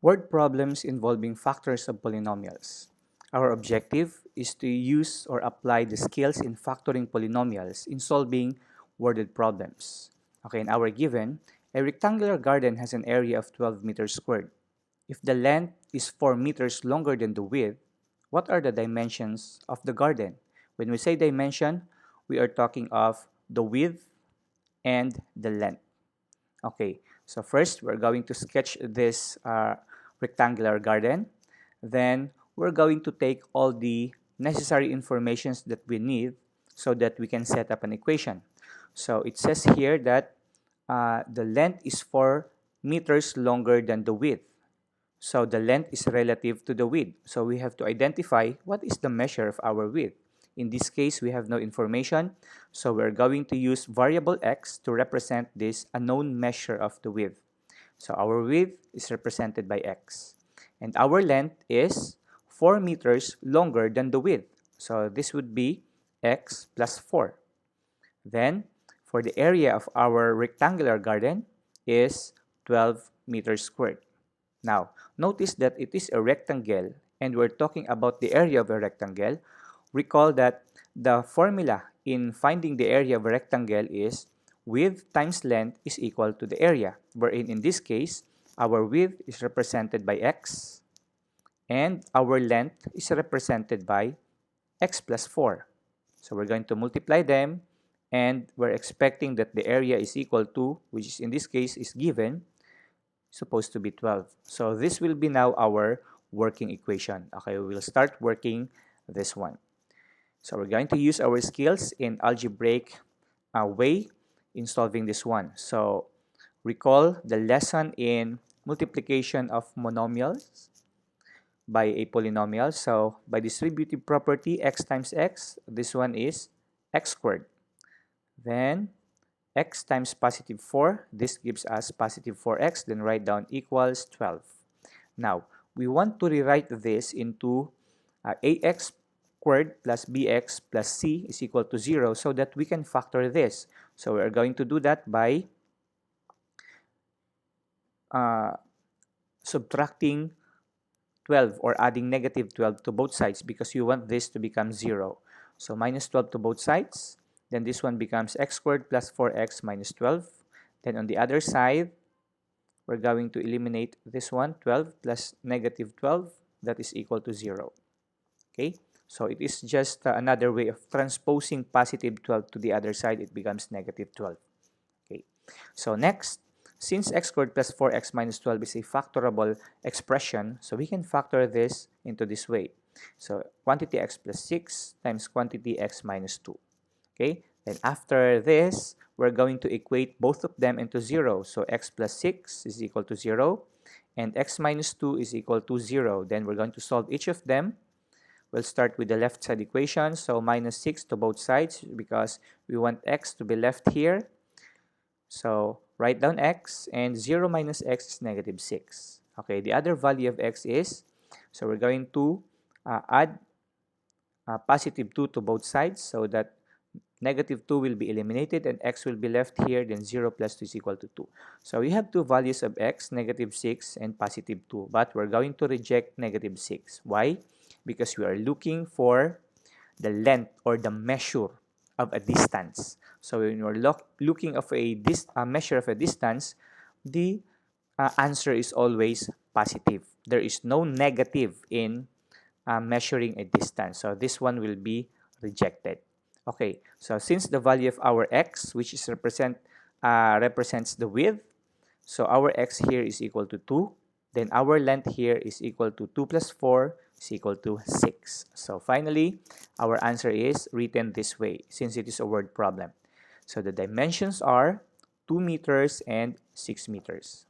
Word problems involving factors of polynomials. Our objective is to use or apply the skills in factoring polynomials in solving worded problems. Okay, in our given, a rectangular garden has an area of 12 meters squared. If the length is 4 meters longer than the width, what are the dimensions of the garden? When we say dimension, we are talking of the width and the length. Okay, so first we're going to sketch this rectangular garden. Then we're going to take all the necessary informations that we need so that we can set up an equation. So it says here that the length is 4 meters longer than the width. So the length is relative to the width. So we have to identify what is the measure of our width. In this case, we have no information, so we're going to use variable x to represent this unknown measure of the width. So our width is represented by x. And our length is 4 meters longer than the width. So this would be x plus 4. Then, for the area of our rectangular garden is 12 meters squared. Now, notice that it is a rectangle and we're talking about the area of a rectangle. Recall that the formula in finding the area of a rectangle is width times length is equal to the area, wherein in this case, our width is represented by x and our length is represented by x plus 4. So we're going to multiply them and we're expecting that the area is equal to, which is in this case is given, supposed to be 12. So this will be now our working equation. Okay, we will start working this one. So we're going to use our skills in algebraic way in solving this one. So recall the lesson in multiplication of monomials by a polynomial. So by distributive property x times x, this one is x squared. Then x times positive 4, this gives us positive 4x, then write down equals 12. Now, we want to rewrite this into ax squared plus bx plus c is equal to 0 so that we can factor this. So we are going to do that by subtracting 12 or adding negative 12 to both sides because you want this to become 0. So minus 12 to both sides. Then this one becomes x squared plus 4x minus 12. Then on the other side, we're going to eliminate this one, 12 plus negative 12, that is equal to 0. Okay, so it is just another way of transposing positive 12 to the other side, it becomes negative 12. Okay, so next, since x squared plus 4x minus 12 is a factorable expression, so we can factor this into this way. So quantity x plus 6 times quantity x minus 2. Okay, then after this, we're going to equate both of them into 0. So x plus 6 is equal to 0 and x minus 2 is equal to 0. Then we're going to solve each of them. We'll start with the left side equation. So minus 6 to both sides because we want x to be left here. So write down x and 0 minus x is negative 6. Okay, the other value of x is, so we're going to add positive 2 to both sides so that negative 2 will be eliminated and x will be left here, then 0 plus 2 is equal to 2. So we have two values of x, negative 6 and positive 2, but we're going to reject negative 6. Why? Because we are looking for the length or the measure of a distance. So when you're looking of a measure of a distance, the answer is always positive. There is no negative in measuring a distance. So this one will be rejected. Okay, so since the value of our x, which is represents the width, so our x here is equal to 2, then our length here is equal to 2 plus 4 is equal to 6. So finally, our answer is written this way since it is a word problem. So the dimensions are 2 meters and 6 meters.